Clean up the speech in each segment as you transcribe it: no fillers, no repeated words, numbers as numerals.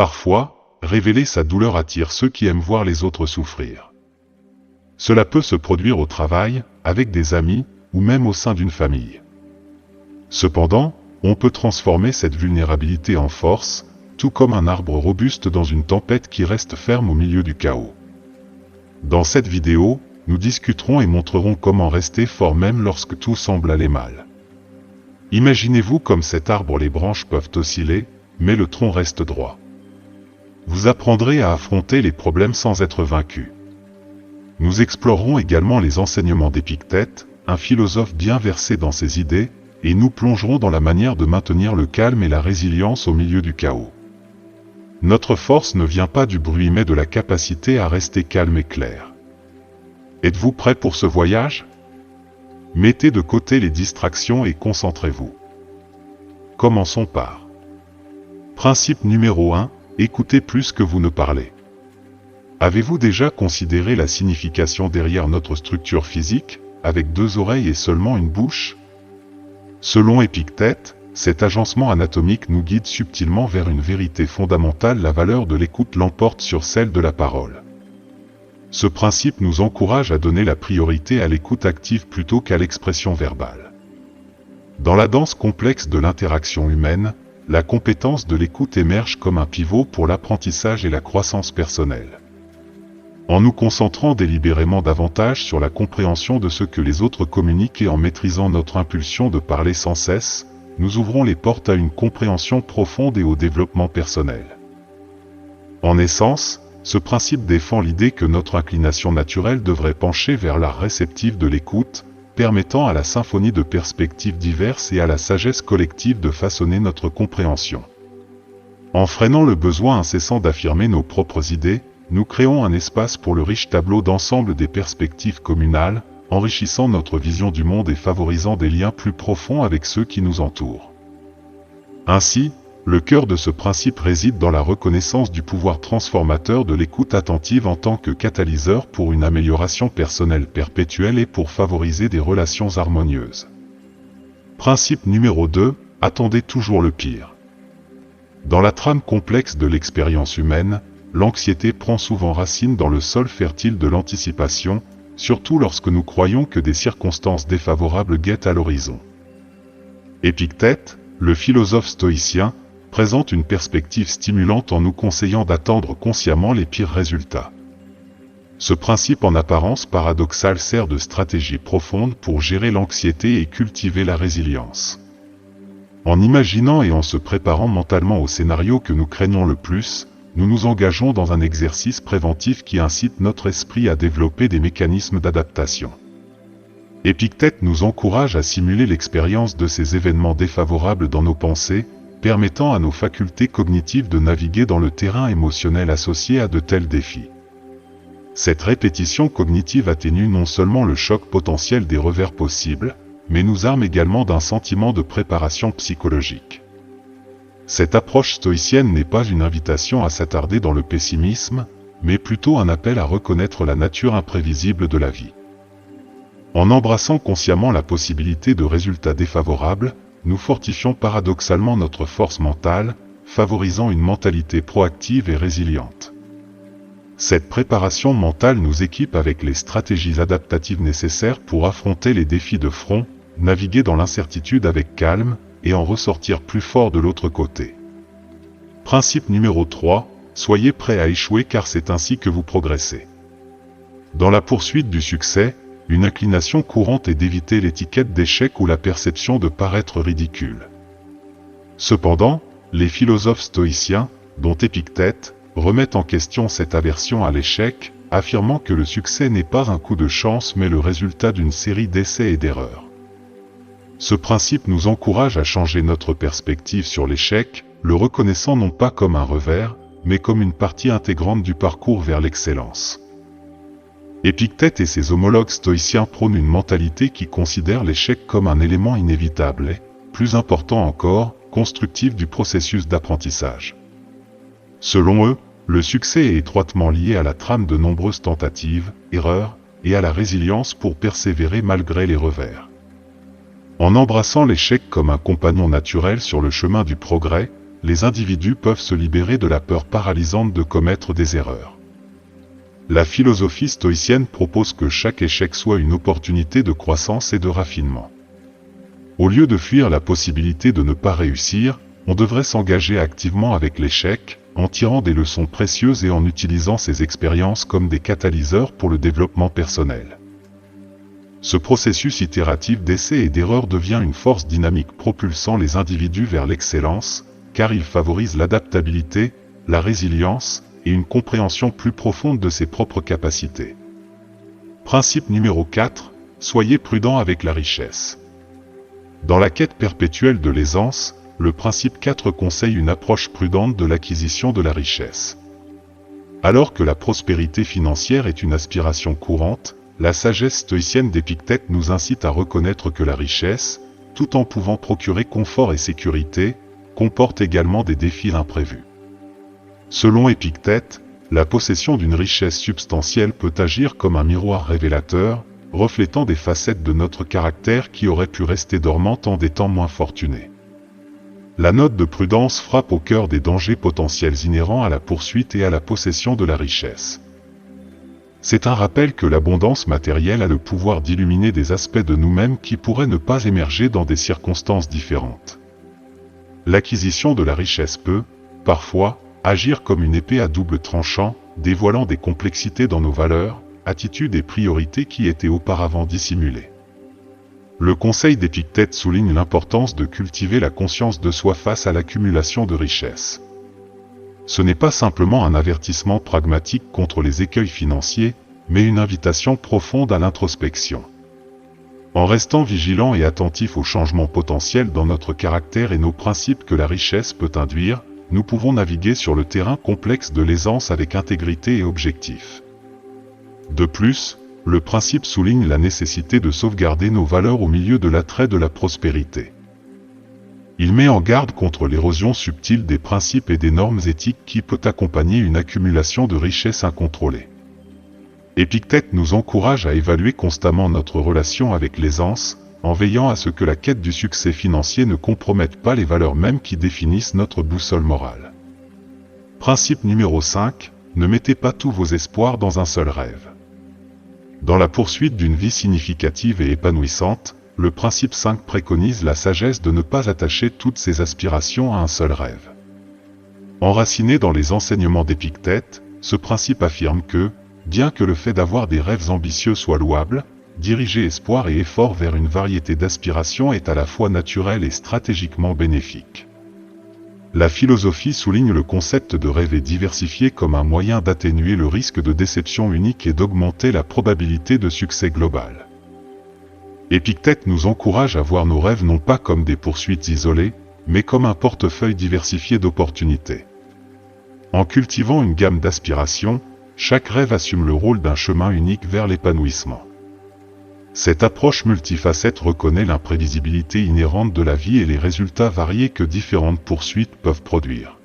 Parfois, révéler sa douleur attire ceux qui aiment voir les autres souffrir. Cela peut se produire au travail, avec des amis, ou même au sein d'une famille. Cependant, on peut transformer cette vulnérabilité en force, tout comme un arbre robuste dans une tempête qui reste ferme au milieu du chaos. Dans cette vidéo, nous discuterons et montrerons comment rester fort même lorsque tout semble aller mal. Imaginez-vous comme cet arbre, les branches peuvent osciller, mais le tronc reste droit. Vous apprendrez à affronter les problèmes sans être vaincu. Nous explorerons également les enseignements d'Épictète, un philosophe bien versé dans ses idées, et nous plongerons dans la manière de maintenir le calme et la résilience au milieu du chaos. Notre force ne vient pas du bruit mais de la capacité à rester calme et clair. Êtes-vous prêt pour ce voyage? Mettez de côté les distractions et concentrez-vous. Commençons par principe numéro 1, écoutez plus que vous ne parlez. Avez-vous déjà considéré la signification derrière notre structure physique, avec 2 oreilles et seulement une bouche? Selon Épictète, cet agencement anatomique nous guide subtilement vers une vérité fondamentale: la valeur de l'écoute l'emporte sur celle de la parole. Ce principe nous encourage à donner la priorité à l'écoute active plutôt qu'à l'expression verbale. Dans la danse complexe de l'interaction humaine, la compétence de l'écoute émerge comme un pivot pour l'apprentissage et la croissance personnelle. En nous concentrant délibérément davantage sur la compréhension de ce que les autres communiquent et en maîtrisant notre impulsion de parler sans cesse, nous ouvrons les portes à une compréhension profonde et au développement personnel. En essence, ce principe défend l'idée que notre inclination naturelle devrait pencher vers l'art réceptif de l'écoute, permettant à la symphonie de perspectives diverses et à la sagesse collective de façonner notre compréhension. En freinant le besoin incessant d'affirmer nos propres idées, nous créons un espace pour le riche tableau d'ensemble des perspectives communales, enrichissant notre vision du monde et favorisant des liens plus profonds avec ceux qui nous entourent. Ainsi, le cœur de ce principe réside dans la reconnaissance du pouvoir transformateur de l'écoute attentive en tant que catalyseur pour une amélioration personnelle perpétuelle et pour favoriser des relations harmonieuses. Principe numéro 2, attendez toujours le pire. Dans la trame complexe de l'expérience humaine, l'anxiété prend souvent racine dans le sol fertile de l'anticipation, surtout lorsque nous croyons que des circonstances défavorables guettent à l'horizon. Épictète, le philosophe stoïcien, présente une perspective stimulante en nous conseillant d'attendre consciemment les pires résultats. Ce principe en apparence paradoxal sert de stratégie profonde pour gérer l'anxiété et cultiver la résilience. En imaginant et en se préparant mentalement au scénario que nous craignons le plus, nous nous engageons dans un exercice préventif qui incite notre esprit à développer des mécanismes d'adaptation. Épictète nous encourage à simuler l'expérience de ces événements défavorables dans nos pensées, permettant à nos facultés cognitives de naviguer dans le terrain émotionnel associé à de tels défis. Cette répétition cognitive atténue non seulement le choc potentiel des revers possibles, mais nous arme également d'un sentiment de préparation psychologique. Cette approche stoïcienne n'est pas une invitation à s'attarder dans le pessimisme, mais plutôt un appel à reconnaître la nature imprévisible de la vie. En embrassant consciemment la possibilité de résultats défavorables, nous fortifions paradoxalement notre force mentale, favorisant une mentalité proactive et résiliente. Cette préparation mentale nous équipe avec les stratégies adaptatives nécessaires pour affronter les défis de front, naviguer dans l'incertitude avec calme, et en ressortir plus fort de l'autre côté. Principe numéro 3, soyez prêts à échouer car c'est ainsi que vous progressez. Dans la poursuite du succès, une inclination courante est d'éviter l'étiquette d'échec ou la perception de paraître ridicule. Cependant, les philosophes stoïciens, dont Épictète, remettent en question cette aversion à l'échec, affirmant que le succès n'est pas un coup de chance mais le résultat d'une série d'essais et d'erreurs. Ce principe nous encourage à changer notre perspective sur l'échec, le reconnaissant non pas comme un revers, mais comme une partie intégrante du parcours vers l'excellence. Épictète et ses homologues stoïciens prônent une mentalité qui considère l'échec comme un élément inévitable et, plus important encore, constructif du processus d'apprentissage. Selon eux, le succès est étroitement lié à la trame de nombreuses tentatives, erreurs, et à la résilience pour persévérer malgré les revers. En embrassant l'échec comme un compagnon naturel sur le chemin du progrès, les individus peuvent se libérer de la peur paralysante de commettre des erreurs. La philosophie stoïcienne propose que chaque échec soit une opportunité de croissance et de raffinement. Au lieu de fuir la possibilité de ne pas réussir, on devrait s'engager activement avec l'échec, en tirant des leçons précieuses et en utilisant ces expériences comme des catalyseurs pour le développement personnel. Ce processus itératif d'essai et d'erreur devient une force dynamique propulsant les individus vers l'excellence, car il favorise l'adaptabilité, la résilience et une compréhension plus profonde de ses propres capacités. Principe numéro 4. Soyez prudent avec la richesse. Dans la quête perpétuelle de l'aisance, le principe 4 conseille une approche prudente de l'acquisition de la richesse. Alors que la prospérité financière est une aspiration courante, la sagesse stoïcienne d'Épictète nous incite à reconnaître que la richesse, tout en pouvant procurer confort et sécurité, comporte également des défis imprévus. Selon Épictète, la possession d'une richesse substantielle peut agir comme un miroir révélateur, reflétant des facettes de notre caractère qui auraient pu rester dormantes en des temps moins fortunés. La note de prudence frappe au cœur des dangers potentiels inhérents à la poursuite et à la possession de la richesse. C'est un rappel que l'abondance matérielle a le pouvoir d'illuminer des aspects de nous-mêmes qui pourraient ne pas émerger dans des circonstances différentes. L'acquisition de la richesse peut, parfois, agir comme une épée à double tranchant, dévoilant des complexités dans nos valeurs, attitudes et priorités qui étaient auparavant dissimulées. Le conseil d'Épictète souligne l'importance de cultiver la conscience de soi face à l'accumulation de richesses. Ce n'est pas simplement un avertissement pragmatique contre les écueils financiers, mais une invitation profonde à l'introspection. En restant vigilant et attentif aux changements potentiels dans notre caractère et nos principes que la richesse peut induire, nous pouvons naviguer sur le terrain complexe de l'aisance avec intégrité et objectif. De plus, le principe souligne la nécessité de sauvegarder nos valeurs au milieu de l'attrait de la prospérité. Il met en garde contre l'érosion subtile des principes et des normes éthiques qui peut accompagner une accumulation de richesses incontrôlée. Épictète nous encourage à évaluer constamment notre relation avec l'aisance, en veillant à ce que la quête du succès financier ne compromette pas les valeurs mêmes qui définissent notre boussole morale. Principe numéro 5. Ne mettez pas tous vos espoirs dans un seul rêve. Dans la poursuite d'une vie significative et épanouissante, le principe 5 préconise la sagesse de ne pas attacher toutes ses aspirations à un seul rêve. Enraciné dans les enseignements d'Épictète, ce principe affirme que, bien que le fait d'avoir des rêves ambitieux soit louable, diriger espoir et effort vers une variété d'aspirations est à la fois naturel et stratégiquement bénéfique. La philosophie souligne le concept de rêver diversifié comme un moyen d'atténuer le risque de déception unique et d'augmenter la probabilité de succès global. Épictète nous encourage à voir nos rêves non pas comme des poursuites isolées, mais comme un portefeuille diversifié d'opportunités. En cultivant une gamme d'aspirations, chaque rêve assume le rôle d'un chemin unique vers l'épanouissement. Cette approche multifacette reconnaît l'imprévisibilité inhérente de la vie et les résultats variés que différentes poursuites peuvent produire.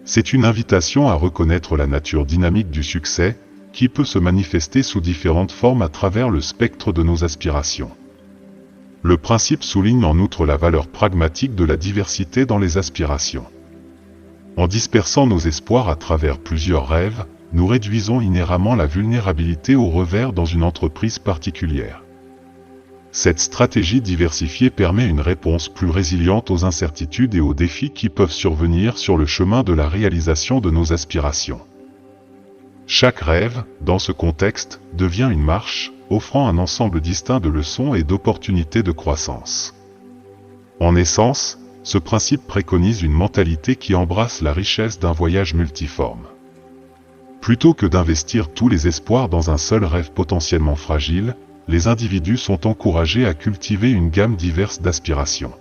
C'est une invitation à reconnaître la nature dynamique du succès, qui peut se manifester sous différentes formes à travers le spectre de nos aspirations. Le principe souligne en outre la valeur pragmatique de la diversité dans les aspirations. En dispersant nos espoirs à travers plusieurs rêves, nous réduisons inhéremment la vulnérabilité au revers dans une entreprise particulière. Cette stratégie diversifiée permet une réponse plus résiliente aux incertitudes et aux défis qui peuvent survenir sur le chemin de la réalisation de nos aspirations. Chaque rêve, dans ce contexte, devient une marche, offrant un ensemble distinct de leçons et d'opportunités de croissance. En essence, ce principe préconise une mentalité qui embrasse la richesse d'un voyage multiforme. Plutôt que d'investir tous les espoirs dans un seul rêve potentiellement fragile, les individus sont encouragés à cultiver une gamme diverse d'aspirations.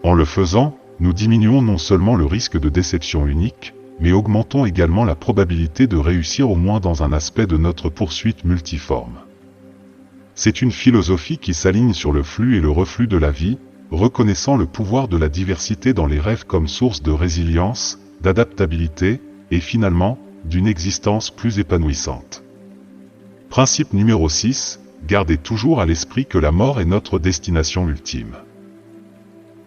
En le faisant, nous diminuons non seulement le risque de déception unique, mais augmentons également la probabilité de réussir au moins dans un aspect de notre poursuite multiforme. C'est une philosophie qui s'aligne sur le flux et le reflux de la vie, reconnaissant le pouvoir de la diversité dans les rêves comme source de résilience, d'adaptabilité, et finalement, d'une existence plus épanouissante. Principe numéro 6, gardez toujours à l'esprit que la mort est notre destination ultime.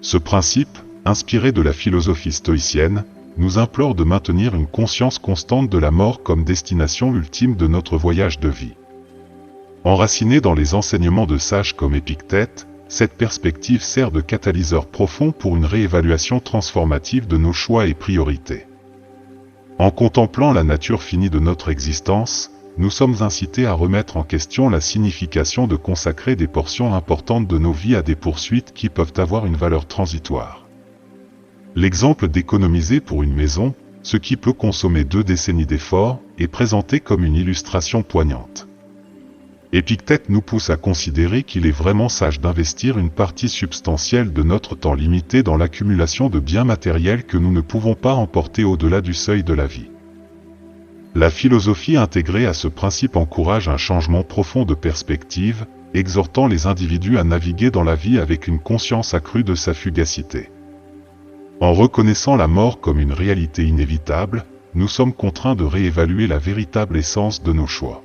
Ce principe, inspiré de la philosophie stoïcienne, nous implore de maintenir une conscience constante de la mort comme destination ultime de notre voyage de vie. Enracinée dans les enseignements de sages comme Épictète, cette perspective sert de catalyseur profond pour une réévaluation transformative de nos choix et priorités. En contemplant la nature finie de notre existence, nous sommes incités à remettre en question la signification de consacrer des portions importantes de nos vies à des poursuites qui peuvent avoir une valeur transitoire. L'exemple d'économiser pour une maison, ce qui peut consommer 2 décennies d'efforts, est présenté comme une illustration poignante. Épictète nous pousse à considérer qu'il est vraiment sage d'investir une partie substantielle de notre temps limité dans l'accumulation de biens matériels que nous ne pouvons pas emporter au-delà du seuil de la vie. La philosophie intégrée à ce principe encourage un changement profond de perspective, exhortant les individus à naviguer dans la vie avec une conscience accrue de sa fugacité. En reconnaissant la mort comme une réalité inévitable, nous sommes contraints de réévaluer la véritable essence de nos choix.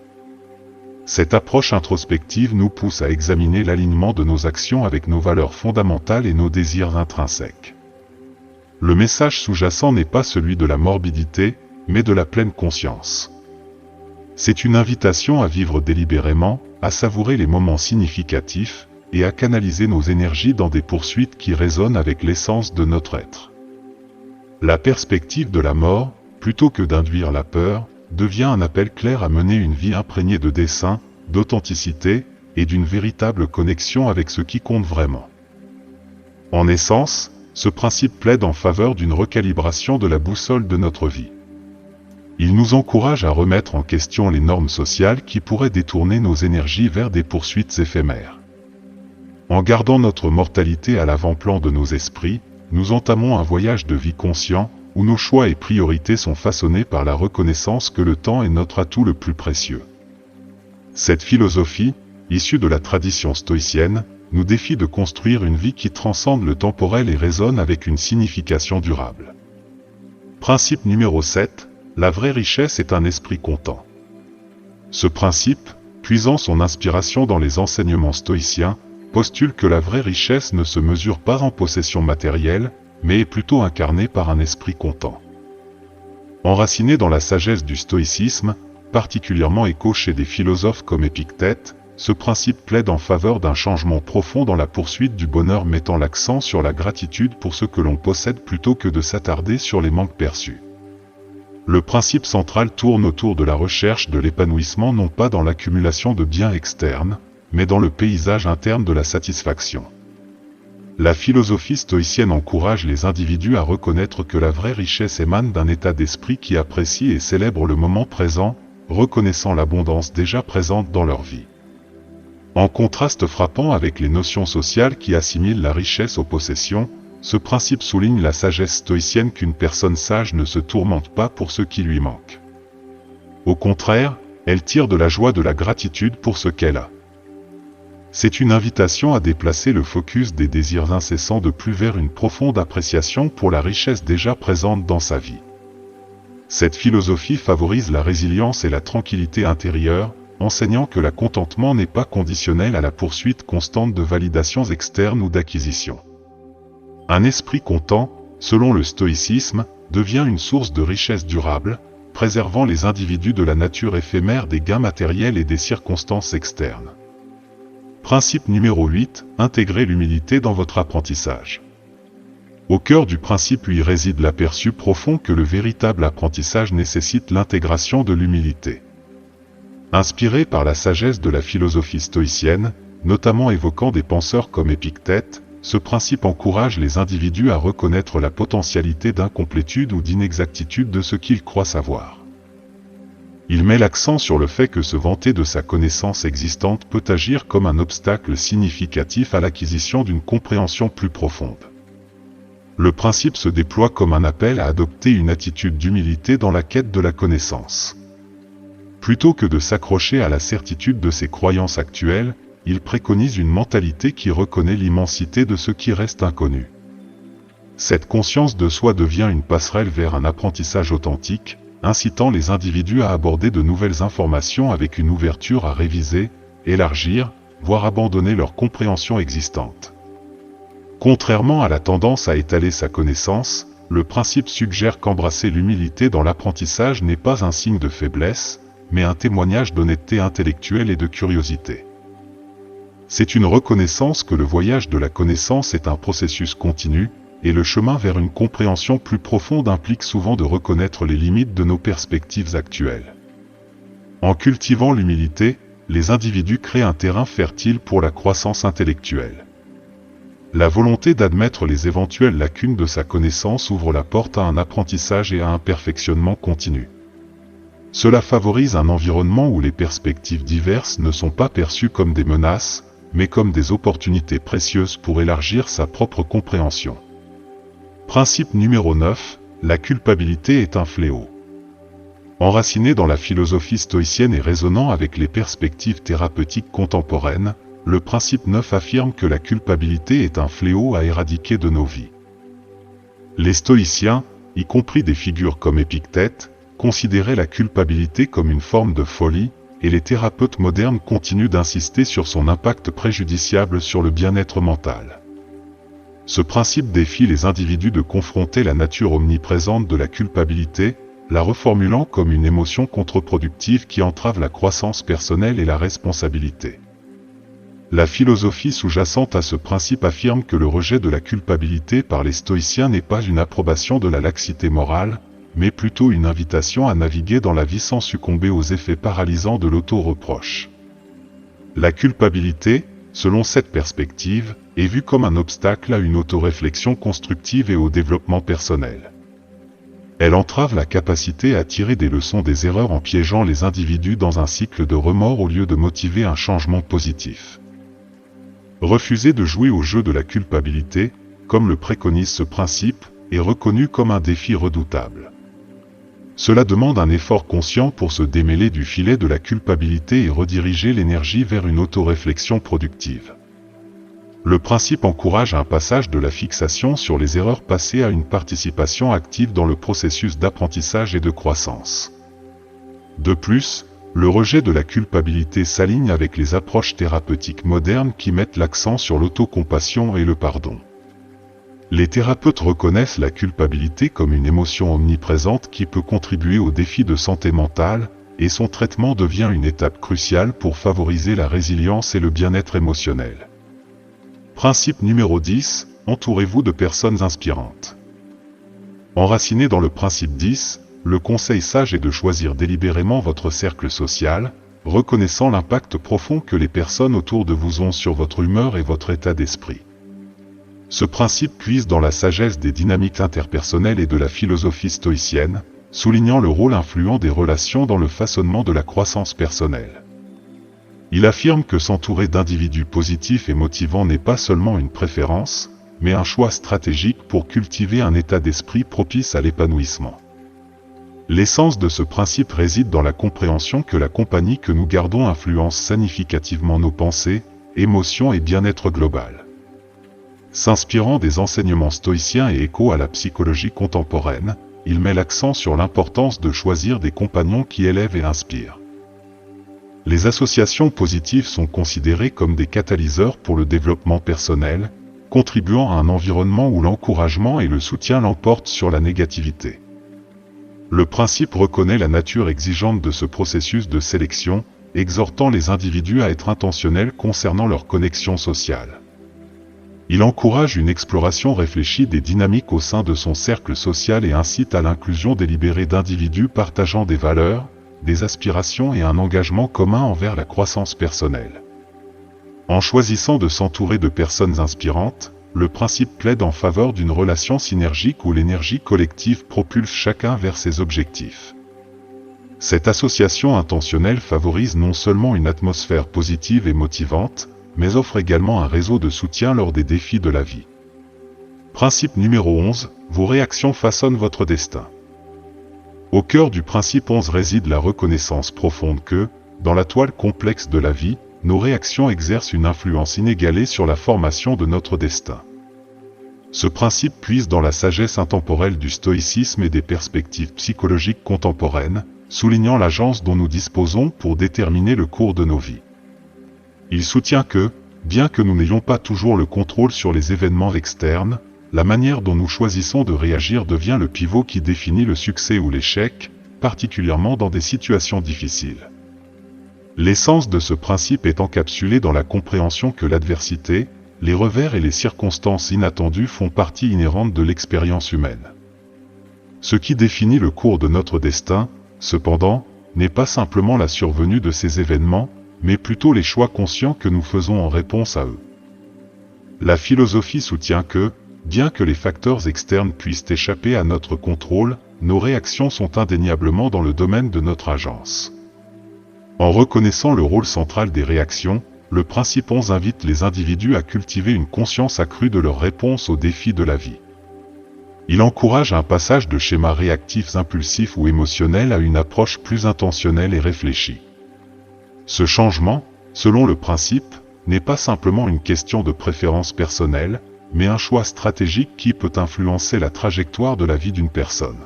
Cette approche introspective nous pousse à examiner l'alignement de nos actions avec nos valeurs fondamentales et nos désirs intrinsèques. Le message sous-jacent n'est pas celui de la morbidité, mais de la pleine conscience. C'est une invitation à vivre délibérément, à savourer les moments significatifs, et à canaliser nos énergies dans des poursuites qui résonnent avec l'essence de notre être. La perspective de la mort, plutôt que d'induire la peur, devient un appel clair à mener une vie imprégnée de dessein, d'authenticité, et d'une véritable connexion avec ce qui compte vraiment. En essence, ce principe plaide en faveur d'une recalibration de la boussole de notre vie. Il nous encourage à remettre en question les normes sociales qui pourraient détourner nos énergies vers des poursuites éphémères. En gardant notre mortalité à l'avant-plan de nos esprits, nous entamons un voyage de vie conscient, où nos choix et priorités sont façonnés par la reconnaissance que le temps est notre atout le plus précieux. Cette philosophie, issue de la tradition stoïcienne, nous défie de construire une vie qui transcende le temporel et résonne avec une signification durable. Principe numéro 7, la vraie richesse est un esprit content. Ce principe, puisant son inspiration dans les enseignements stoïciens, postule que la vraie richesse ne se mesure pas en possession matérielle, mais est plutôt incarnée par un esprit content. Enraciné dans la sagesse du stoïcisme, particulièrement écho chez des philosophes comme Épictète, ce principe plaide en faveur d'un changement profond dans la poursuite du bonheur mettant l'accent sur la gratitude pour ce que l'on possède plutôt que de s'attarder sur les manques perçus. Le principe central tourne autour de la recherche de l'épanouissement non pas dans l'accumulation de biens externes, mais dans le paysage interne de la satisfaction. La philosophie stoïcienne encourage les individus à reconnaître que la vraie richesse émane d'un état d'esprit qui apprécie et célèbre le moment présent, reconnaissant l'abondance déjà présente dans leur vie. En contraste frappant avec les notions sociales qui assimilent la richesse aux possessions, ce principe souligne la sagesse stoïcienne qu'une personne sage ne se tourmente pas pour ce qui lui manque. Au contraire, elle tire de la joie de la gratitude pour ce qu'elle a. C'est une invitation à déplacer le focus des désirs incessants de plus vers une profonde appréciation pour la richesse déjà présente dans sa vie. Cette philosophie favorise la résilience et la tranquillité intérieure, enseignant que le contentement n'est pas conditionnel à la poursuite constante de validations externes ou d'acquisitions. Un esprit content, selon le stoïcisme, devient une source de richesse durable, préservant les individus de la nature éphémère des gains matériels et des circonstances externes. Principe numéro 8, intégrez l'humilité dans votre apprentissage. Au cœur du principe y réside l'aperçu profond que le véritable apprentissage nécessite l'intégration de l'humilité. Inspiré par la sagesse de la philosophie stoïcienne, notamment évoquant des penseurs comme Épictète, ce principe encourage les individus à reconnaître la potentialité d'incomplétude ou d'inexactitude de ce qu'ils croient savoir. Il met l'accent sur le fait que se vanter de sa connaissance existante peut agir comme un obstacle significatif à l'acquisition d'une compréhension plus profonde. Le principe se déploie comme un appel à adopter une attitude d'humilité dans la quête de la connaissance. Plutôt que de s'accrocher à la certitude de ses croyances actuelles, il préconise une mentalité qui reconnaît l'immensité de ce qui reste inconnu. Cette conscience de soi devient une passerelle vers un apprentissage authentique, incitant les individus à aborder de nouvelles informations avec une ouverture à réviser, élargir, voire abandonner leur compréhension existante. Contrairement à la tendance à étaler sa connaissance, le principe suggère qu'embrasser l'humilité dans l'apprentissage n'est pas un signe de faiblesse, mais un témoignage d'honnêteté intellectuelle et de curiosité. C'est une reconnaissance que le voyage de la connaissance est un processus continu, et le chemin vers une compréhension plus profonde implique souvent de reconnaître les limites de nos perspectives actuelles. En cultivant l'humilité, les individus créent un terrain fertile pour la croissance intellectuelle. La volonté d'admettre les éventuelles lacunes de sa connaissance ouvre la porte à un apprentissage et à un perfectionnement continu. Cela favorise un environnement où les perspectives diverses ne sont pas perçues comme des menaces, mais comme des opportunités précieuses pour élargir sa propre compréhension. Principe numéro 9, la culpabilité est un fléau. Enraciné dans la philosophie stoïcienne et résonnant avec les perspectives thérapeutiques contemporaines, le principe 9 affirme que la culpabilité est un fléau à éradiquer de nos vies. Les stoïciens, y compris des figures comme Épictète, considéraient la culpabilité comme une forme de folie, et les thérapeutes modernes continuent d'insister sur son impact préjudiciable sur le bien-être mental. Ce principe défie les individus de confronter la nature omniprésente de la culpabilité, la reformulant comme une émotion contre-productive qui entrave la croissance personnelle et la responsabilité. La philosophie sous-jacente à ce principe affirme que le rejet de la culpabilité par les stoïciens n'est pas une approbation de la laxité morale, mais plutôt une invitation à naviguer dans la vie sans succomber aux effets paralysants de l'auto-reproche. La culpabilité, selon cette perspective, est vue comme un obstacle à une autoréflexion constructive et au développement personnel. Elle entrave la capacité à tirer des leçons des erreurs en piégeant les individus dans un cycle de remords au lieu de motiver un changement positif. Refuser de jouer au jeu de la culpabilité, comme le préconise ce principe, est reconnu comme un défi redoutable. Cela demande un effort conscient pour se démêler du filet de la culpabilité et rediriger l'énergie vers une autoréflexion productive. Le principe encourage un passage de la fixation sur les erreurs passées à une participation active dans le processus d'apprentissage et de croissance. De plus, le rejet de la culpabilité s'aligne avec les approches thérapeutiques modernes qui mettent l'accent sur l'autocompassion et le pardon. Les thérapeutes reconnaissent la culpabilité comme une émotion omniprésente qui peut contribuer aux défis de santé mentale, et son traitement devient une étape cruciale pour favoriser la résilience et le bien-être émotionnel. Principe numéro 10, entourez-vous de personnes inspirantes. Enraciné dans le principe 10, le conseil sage est de choisir délibérément votre cercle social, reconnaissant l'impact profond que les personnes autour de vous ont sur votre humeur et votre état d'esprit. Ce principe puise dans la sagesse des dynamiques interpersonnelles et de la philosophie stoïcienne, soulignant le rôle influent des relations dans le façonnement de la croissance personnelle. Il affirme que s'entourer d'individus positifs et motivants n'est pas seulement une préférence, mais un choix stratégique pour cultiver un état d'esprit propice à l'épanouissement. L'essence de ce principe réside dans la compréhension que la compagnie que nous gardons influence significativement nos pensées, émotions et bien-être global. S'inspirant des enseignements stoïciens et écho à la psychologie contemporaine, il met l'accent sur l'importance de choisir des compagnons qui élèvent et inspirent. Les associations positives sont considérées comme des catalyseurs pour le développement personnel, contribuant à un environnement où l'encouragement et le soutien l'emportent sur la négativité. Le principe reconnaît la nature exigeante de ce processus de sélection, exhortant les individus à être intentionnels concernant leur connexion sociale. Il encourage une exploration réfléchie des dynamiques au sein de son cercle social et incite à l'inclusion délibérée d'individus partageant des valeurs, des aspirations et un engagement commun envers la croissance personnelle. En choisissant de s'entourer de personnes inspirantes, le principe plaide en faveur d'une relation synergique où l'énergie collective propulse chacun vers ses objectifs. Cette association intentionnelle favorise non seulement une atmosphère positive et motivante, mais offre également un réseau de soutien lors des défis de la vie. Principe numéro 11, vos réactions façonnent votre destin. Au cœur du principe 11 réside la reconnaissance profonde que, dans la toile complexe de la vie, nos réactions exercent une influence inégalée sur la formation de notre destin. Ce principe puise dans la sagesse intemporelle du stoïcisme et des perspectives psychologiques contemporaines, soulignant l'agence dont nous disposons pour déterminer le cours de nos vies. Il soutient que, bien que nous n'ayons pas toujours le contrôle sur les événements externes, la manière dont nous choisissons de réagir devient le pivot qui définit le succès ou l'échec, particulièrement dans des situations difficiles. L'essence de ce principe est encapsulée dans la compréhension que l'adversité, les revers et les circonstances inattendues font partie inhérente de l'expérience humaine. Ce qui définit le cours de notre destin, cependant, n'est pas simplement la survenue de ces événements, mais plutôt les choix conscients que nous faisons en réponse à eux. La philosophie soutient que, bien que les facteurs externes puissent échapper à notre contrôle, nos réactions sont indéniablement dans le domaine de notre agence. En reconnaissant le rôle central des réactions, le principe 11 invite les individus à cultiver une conscience accrue de leurs réponses aux défis de la vie. Il encourage un passage de schémas réactifs impulsifs ou émotionnels à une approche plus intentionnelle et réfléchie. Ce changement, selon le principe, n'est pas simplement une question de préférence personnelle, mais un choix stratégique qui peut influencer la trajectoire de la vie d'une personne.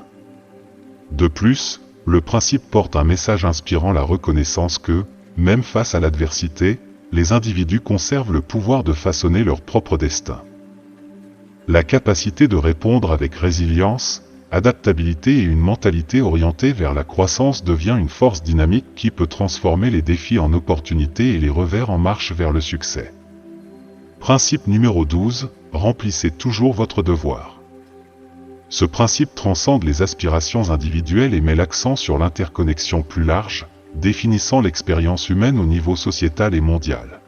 De plus, le principe porte un message inspirant la reconnaissance que, même face à l'adversité, les individus conservent le pouvoir de façonner leur propre destin. La capacité de répondre avec résilience, adaptabilité et une mentalité orientée vers la croissance devient une force dynamique qui peut transformer les défis en opportunités et les revers en marche vers le succès. Principe numéro 12, remplissez toujours votre devoir. Ce principe transcende les aspirations individuelles et met l'accent sur l'interconnexion plus large, définissant l'expérience humaine au niveau sociétal et mondial.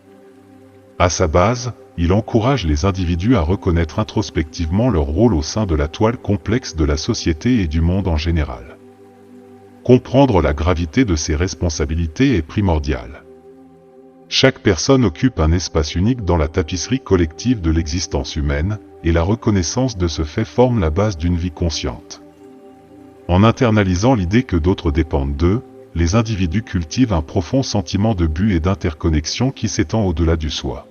À sa base, il encourage les individus à reconnaître introspectivement leur rôle au sein de la toile complexe de la société et du monde en général. Comprendre la gravité de ses responsabilités est primordial. Chaque personne occupe un espace unique dans la tapisserie collective de l'existence humaine, et la reconnaissance de ce fait forme la base d'une vie consciente. En internalisant l'idée que d'autres dépendent d'eux, les individus cultivent un profond sentiment de but et d'interconnexion qui s'étend au-delà du soi.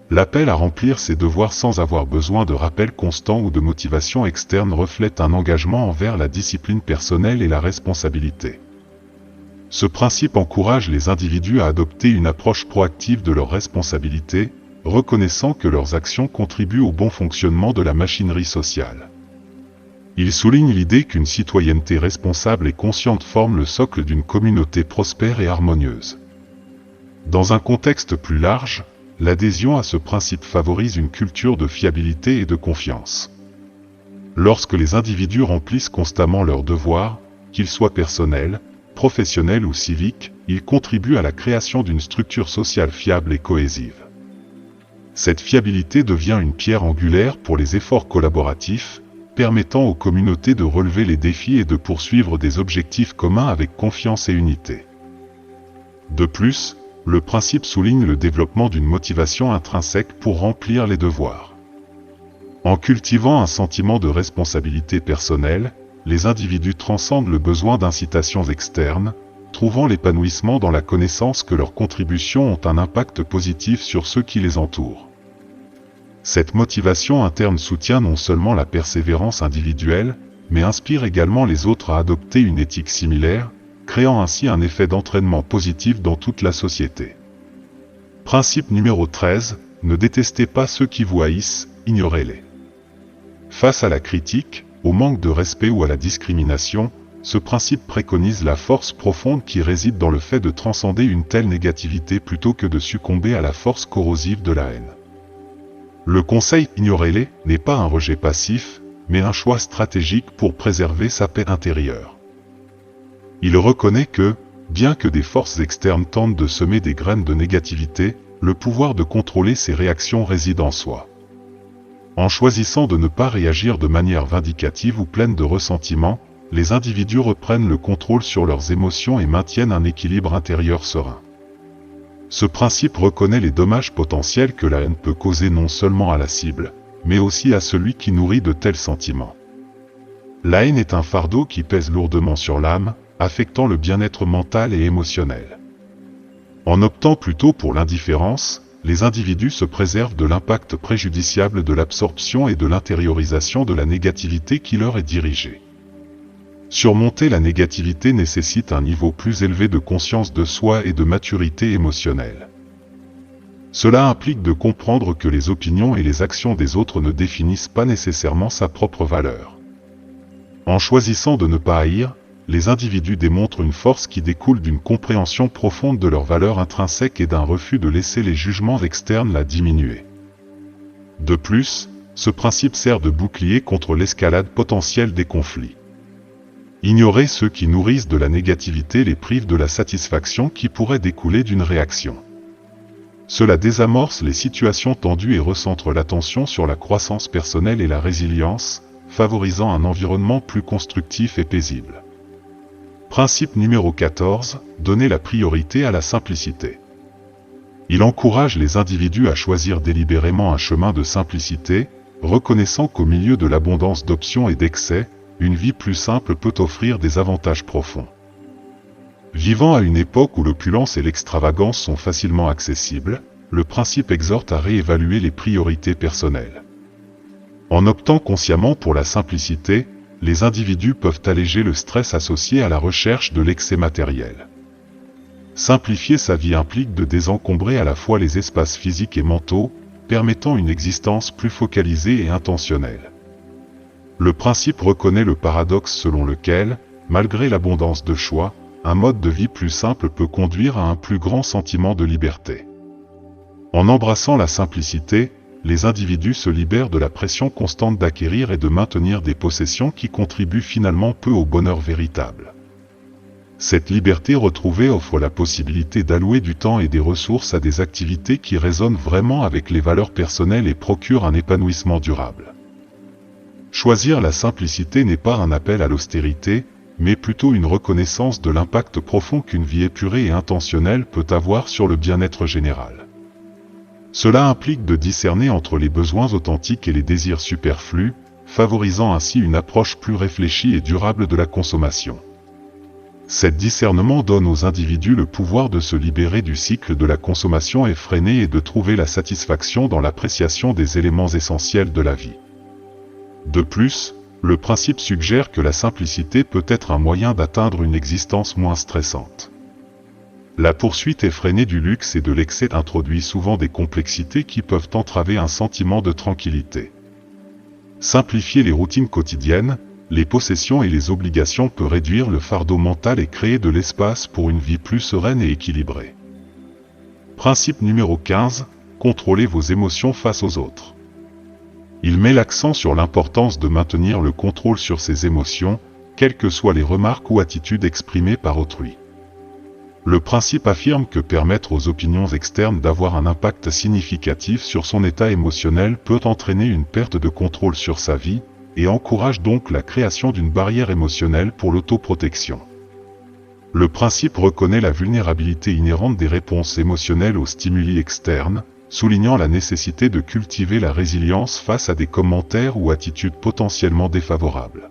L'appel à remplir ses devoirs sans avoir besoin de rappel constant ou de motivation externe reflète un engagement envers la discipline personnelle et la responsabilité. Ce principe encourage les individus à adopter une approche proactive de leurs responsabilités, reconnaissant que leurs actions contribuent au bon fonctionnement de la machinerie sociale. Il souligne l'idée qu'une citoyenneté responsable et consciente forme le socle d'une communauté prospère et harmonieuse. Dans un contexte plus large, l'adhésion à ce principe favorise une culture de fiabilité et de confiance. Lorsque les individus remplissent constamment leurs devoirs, qu'ils soient personnels, professionnels ou civiques, ils contribuent à la création d'une structure sociale fiable et cohésive. Cette fiabilité devient une pierre angulaire pour les efforts collaboratifs, permettant aux communautés de relever les défis et de poursuivre des objectifs communs avec confiance et unité. De plus, le principe souligne le développement d'une motivation intrinsèque pour remplir les devoirs. En cultivant un sentiment de responsabilité personnelle, les individus transcendent le besoin d'incitations externes, trouvant l'épanouissement dans la connaissance que leurs contributions ont un impact positif sur ceux qui les entourent. Cette motivation interne soutient non seulement la persévérance individuelle, mais inspire également les autres à adopter une éthique similaire, créant ainsi un effet d'entraînement positif dans toute la société. Principe numéro 13, ne détestez pas ceux qui vous haïssent, ignorez-les. Face à la critique, au manque de respect ou à la discrimination, ce principe préconise la force profonde qui réside dans le fait de transcender une telle négativité plutôt que de succomber à la force corrosive de la haine. Le conseil « ignorez-les » n'est pas un rejet passif, mais un choix stratégique pour préserver sa paix intérieure. Il reconnaît que, bien que des forces externes tentent de semer des graines de négativité, le pouvoir de contrôler ses réactions réside en soi. En choisissant de ne pas réagir de manière vindicative ou pleine de ressentiment, les individus reprennent le contrôle sur leurs émotions et maintiennent un équilibre intérieur serein. Ce principe reconnaît les dommages potentiels que la haine peut causer non seulement à la cible, mais aussi à celui qui nourrit de tels sentiments. La haine est un fardeau qui pèse lourdement sur l'âme, affectant le bien-être mental et émotionnel. En optant plutôt pour l'indifférence, les individus se préservent de l'impact préjudiciable de l'absorption et de l'intériorisation de la négativité qui leur est dirigée. Surmonter la négativité nécessite un niveau plus élevé de conscience de soi et de maturité émotionnelle. Cela implique de comprendre que les opinions et les actions des autres ne définissent pas nécessairement sa propre valeur. En choisissant de ne pas haïr, les individus démontrent une force qui découle d'une compréhension profonde de leur valeur intrinsèque et d'un refus de laisser les jugements externes la diminuer. De plus, ce principe sert de bouclier contre l'escalade potentielle des conflits. Ignorer ceux qui nourrissent de la négativité les prive de la satisfaction qui pourrait découler d'une réaction. Cela désamorce les situations tendues et recentre l'attention sur la croissance personnelle et la résilience, favorisant un environnement plus constructif et paisible. Principe numéro 14, donner la priorité à la simplicité. Il encourage les individus à choisir délibérément un chemin de simplicité, reconnaissant qu'au milieu de l'abondance d'options et d'excès, une vie plus simple peut offrir des avantages profonds. Vivant à une époque où l'opulence et l'extravagance sont facilement accessibles, le principe exhorte à réévaluer les priorités personnelles. En optant consciemment pour la simplicité, les individus peuvent alléger le stress associé à la recherche de l'excès matériel. Simplifier sa vie implique de désencombrer à la fois les espaces physiques et mentaux, permettant une existence plus focalisée et intentionnelle. Le principe reconnaît le paradoxe selon lequel, malgré l'abondance de choix, un mode de vie plus simple peut conduire à un plus grand sentiment de liberté. En embrassant la simplicité, les individus se libèrent de la pression constante d'acquérir et de maintenir des possessions qui contribuent finalement peu au bonheur véritable. Cette liberté retrouvée offre la possibilité d'allouer du temps et des ressources à des activités qui résonnent vraiment avec les valeurs personnelles et procurent un épanouissement durable. Choisir la simplicité n'est pas un appel à l'austérité, mais plutôt une reconnaissance de l'impact profond qu'une vie épurée et intentionnelle peut avoir sur le bien-être général. Cela implique de discerner entre les besoins authentiques et les désirs superflus, favorisant ainsi une approche plus réfléchie et durable de la consommation. Cet discernement donne aux individus le pouvoir de se libérer du cycle de la consommation effrénée et de trouver la satisfaction dans l'appréciation des éléments essentiels de la vie. De plus, le principe suggère que la simplicité peut être un moyen d'atteindre une existence moins stressante. La poursuite effrénée du luxe et de l'excès introduit souvent des complexités qui peuvent entraver un sentiment de tranquillité. Simplifier les routines quotidiennes, les possessions et les obligations peut réduire le fardeau mental et créer de l'espace pour une vie plus sereine et équilibrée. Principe numéro 15, contrôlez vos émotions face aux autres. Il met l'accent sur l'importance de maintenir le contrôle sur ses émotions, quelles que soient les remarques ou attitudes exprimées par autrui. Le principe affirme que permettre aux opinions externes d'avoir un impact significatif sur son état émotionnel peut entraîner une perte de contrôle sur sa vie, et encourage donc la création d'une barrière émotionnelle pour l'autoprotection. Le principe reconnaît la vulnérabilité inhérente des réponses émotionnelles aux stimuli externes, soulignant la nécessité de cultiver la résilience face à des commentaires ou attitudes potentiellement défavorables.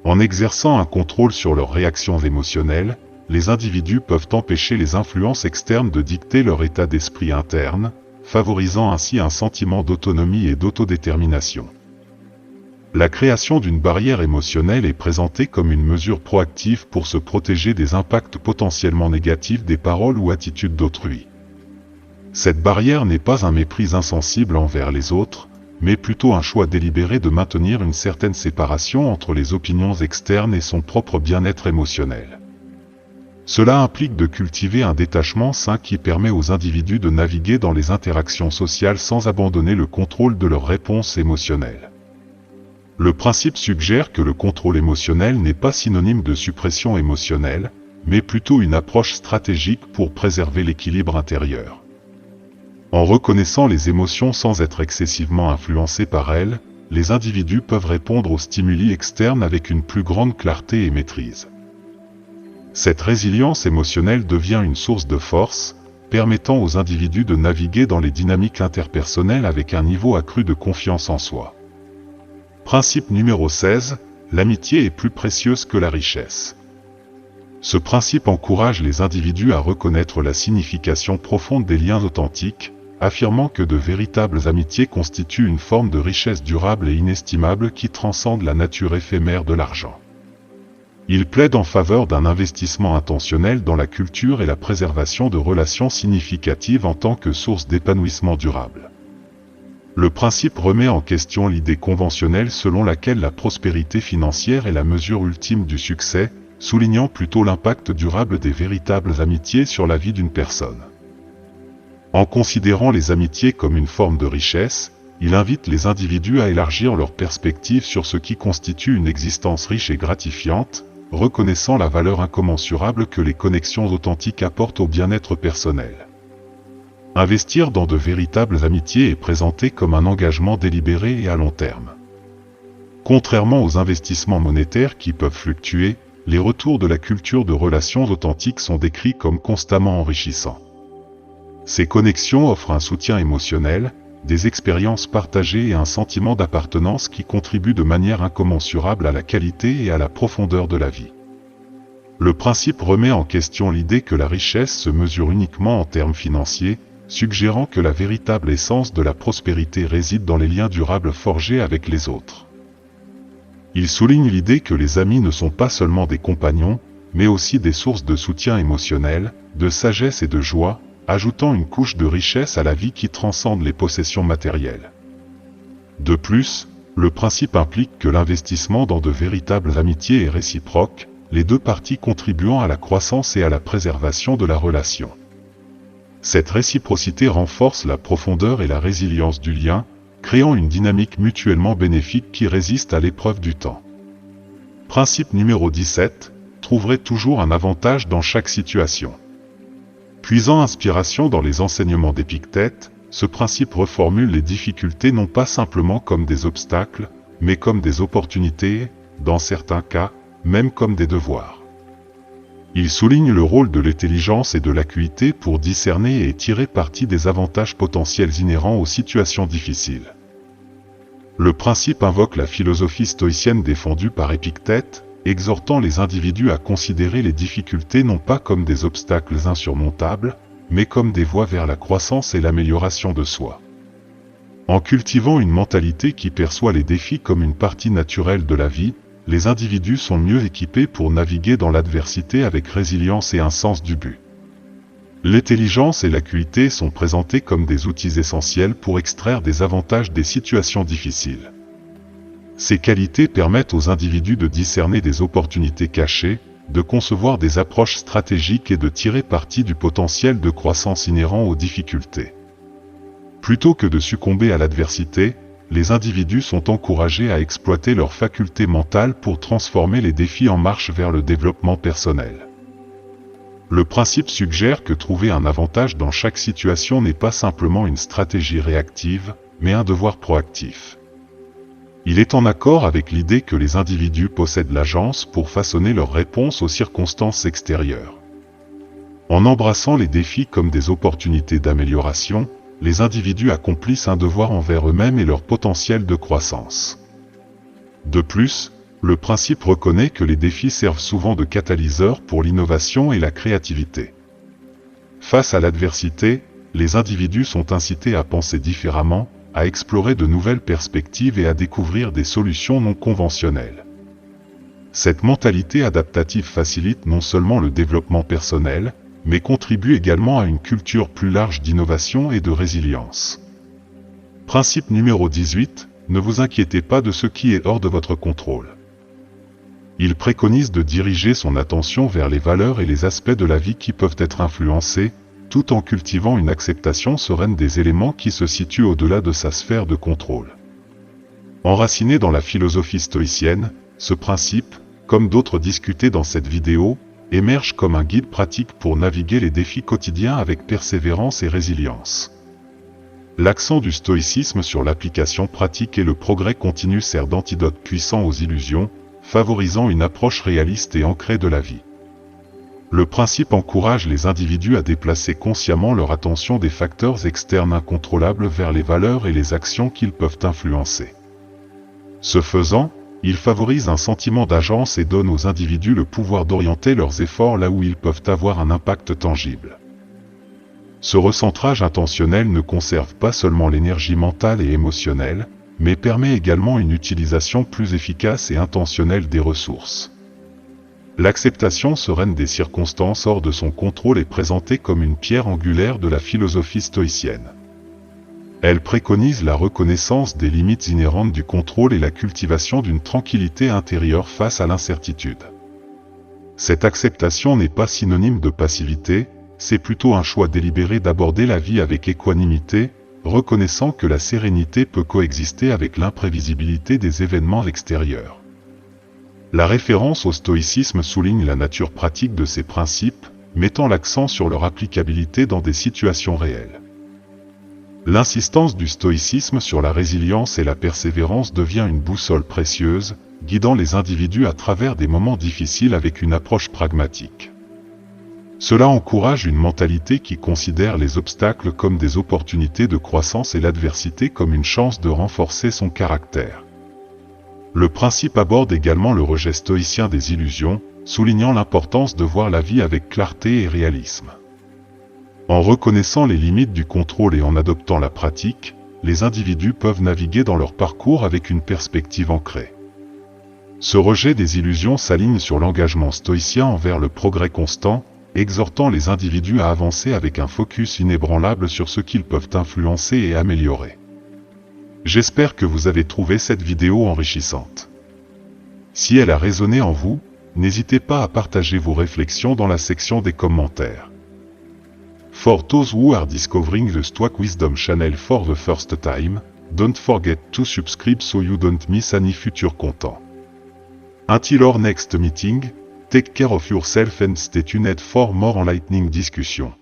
En exerçant un contrôle sur leurs réactions émotionnelles, les individus peuvent empêcher les influences externes de dicter leur état d'esprit interne, favorisant ainsi un sentiment d'autonomie et d'autodétermination. La création d'une barrière émotionnelle est présentée comme une mesure proactive pour se protéger des impacts potentiellement négatifs des paroles ou attitudes d'autrui. Cette barrière n'est pas un mépris insensible envers les autres, mais plutôt un choix délibéré de maintenir une certaine séparation entre les opinions externes et son propre bien-être émotionnel. Cela implique de cultiver un détachement sain qui permet aux individus de naviguer dans les interactions sociales sans abandonner le contrôle de leurs réponses émotionnelles. Le principe suggère que le contrôle émotionnel n'est pas synonyme de suppression émotionnelle, mais plutôt une approche stratégique pour préserver l'équilibre intérieur. En reconnaissant les émotions sans être excessivement influencés par elles, les individus peuvent répondre aux stimuli externes avec une plus grande clarté et maîtrise. Cette résilience émotionnelle devient une source de force, permettant aux individus de naviguer dans les dynamiques interpersonnelles avec un niveau accru de confiance en soi. Principe numéro 16, l'amitié est plus précieuse que la richesse. Ce principe encourage les individus à reconnaître la signification profonde des liens authentiques, affirmant que de véritables amitiés constituent une forme de richesse durable et inestimable qui transcende la nature éphémère de l'argent. Il plaide en faveur d'un investissement intentionnel dans la culture et la préservation de relations significatives en tant que source d'épanouissement durable. Le principe remet en question l'idée conventionnelle selon laquelle la prospérité financière est la mesure ultime du succès, soulignant plutôt l'impact durable des véritables amitiés sur la vie d'une personne. En considérant les amitiés comme une forme de richesse, il invite les individus à élargir leur perspective sur ce qui constitue une existence riche et gratifiante, reconnaissant la valeur incommensurable que les connexions authentiques apportent au bien-être personnel. Investir dans de véritables amitiés est présenté comme un engagement délibéré et à long terme. Contrairement aux investissements monétaires qui peuvent fluctuer, les retours de la culture de relations authentiques sont décrits comme constamment enrichissants. Ces connexions offrent un soutien émotionnel, des expériences partagées et un sentiment d'appartenance qui contribuent de manière incommensurable à la qualité et à la profondeur de la vie. Le principe remet en question l'idée que la richesse se mesure uniquement en termes financiers, suggérant que la véritable essence de la prospérité réside dans les liens durables forgés avec les autres. Il souligne l'idée que les amis ne sont pas seulement des compagnons, mais aussi des sources de soutien émotionnel, de sagesse et de joie, ajoutant une couche de richesse à la vie qui transcende les possessions matérielles. De plus, le principe implique que l'investissement dans de véritables amitiés est réciproque, les deux parties contribuant à la croissance et à la préservation de la relation. Cette réciprocité renforce la profondeur et la résilience du lien, créant une dynamique mutuellement bénéfique qui résiste à l'épreuve du temps. Principe numéro 17, trouverez toujours un avantage dans chaque situation. Puisant inspiration dans les enseignements d'Épictète, ce principe reformule les difficultés non pas simplement comme des obstacles, mais comme des opportunités, dans certains cas, même comme des devoirs. Il souligne le rôle de l'intelligence et de l'acuité pour discerner et tirer parti des avantages potentiels inhérents aux situations difficiles. Le principe invoque la philosophie stoïcienne défendue par Épictète, exhortant les individus à considérer les difficultés non pas comme des obstacles insurmontables, mais comme des voies vers la croissance et l'amélioration de soi. En cultivant une mentalité qui perçoit les défis comme une partie naturelle de la vie, les individus sont mieux équipés pour naviguer dans l'adversité avec résilience et un sens du but. L'intelligence et l'acuité sont présentés comme des outils essentiels pour extraire des avantages des situations difficiles. Ces qualités permettent aux individus de discerner des opportunités cachées, de concevoir des approches stratégiques et de tirer parti du potentiel de croissance inhérent aux difficultés. Plutôt que de succomber à l'adversité, les individus sont encouragés à exploiter leurs facultés mentales pour transformer les défis en marche vers le développement personnel. Le principe suggère que trouver un avantage dans chaque situation n'est pas simplement une stratégie réactive, mais un devoir proactif. Il est en accord avec l'idée que les individus possèdent l'agence pour façonner leurs réponses aux circonstances extérieures. En embrassant les défis comme des opportunités d'amélioration, les individus accomplissent un devoir envers eux-mêmes et leur potentiel de croissance. De plus, le principe reconnaît que les défis servent souvent de catalyseur pour l'innovation et la créativité. Face à l'adversité, les individus sont incités à penser différemment, à explorer de nouvelles perspectives et à découvrir des solutions non conventionnelles. Cette mentalité adaptative facilite non seulement le développement personnel, mais contribue également à une culture plus large d'innovation et de résilience. Principe numéro 18, ne vous inquiétez pas de ce qui est hors de votre contrôle. Il préconise de diriger son attention vers les valeurs et les aspects de la vie qui peuvent être influencés, tout en cultivant une acceptation sereine des éléments qui se situent au-delà de sa sphère de contrôle. Enraciné dans la philosophie stoïcienne, ce principe, comme d'autres discutés dans cette vidéo, émerge comme un guide pratique pour naviguer les défis quotidiens avec persévérance et résilience. L'accent du stoïcisme sur l'application pratique et le progrès continu sert d'antidote puissant aux illusions, favorisant une approche réaliste et ancrée de la vie. Le principe encourage les individus à déplacer consciemment leur attention des facteurs externes incontrôlables vers les valeurs et les actions qu'ils peuvent influencer. Ce faisant, il favorise un sentiment d'agence et donne aux individus le pouvoir d'orienter leurs efforts là où ils peuvent avoir un impact tangible. Ce recentrage intentionnel ne conserve pas seulement l'énergie mentale et émotionnelle, mais permet également une utilisation plus efficace et intentionnelle des ressources. L'acceptation sereine des circonstances hors de son contrôle est présentée comme une pierre angulaire de la philosophie stoïcienne. Elle préconise la reconnaissance des limites inhérentes du contrôle et la cultivation d'une tranquillité intérieure face à l'incertitude. Cette acceptation n'est pas synonyme de passivité, c'est plutôt un choix délibéré d'aborder la vie avec équanimité, reconnaissant que la sérénité peut coexister avec l'imprévisibilité des événements extérieurs. La référence au stoïcisme souligne la nature pratique de ces principes, mettant l'accent sur leur applicabilité dans des situations réelles. L'insistance du stoïcisme sur la résilience et la persévérance devient une boussole précieuse, guidant les individus à travers des moments difficiles avec une approche pragmatique. Cela encourage une mentalité qui considère les obstacles comme des opportunités de croissance et l'adversité comme une chance de renforcer son caractère. Le principe aborde également le rejet stoïcien des illusions, soulignant l'importance de voir la vie avec clarté et réalisme. En reconnaissant les limites du contrôle et en adoptant la pratique, les individus peuvent naviguer dans leur parcours avec une perspective ancrée. Ce rejet des illusions s'aligne sur l'engagement stoïcien envers le progrès constant, exhortant les individus à avancer avec un focus inébranlable sur ce qu'ils peuvent influencer et améliorer. J'espère que vous avez trouvé cette vidéo enrichissante. Si elle a résonné en vous, n'hésitez pas à partager vos réflexions dans la section des commentaires. For those who are discovering the Stoic Wisdom channel for the first time, don't forget to subscribe so you don't miss any future content. Until our next meeting, take care of yourself and stay tuned for more enlightening discussion.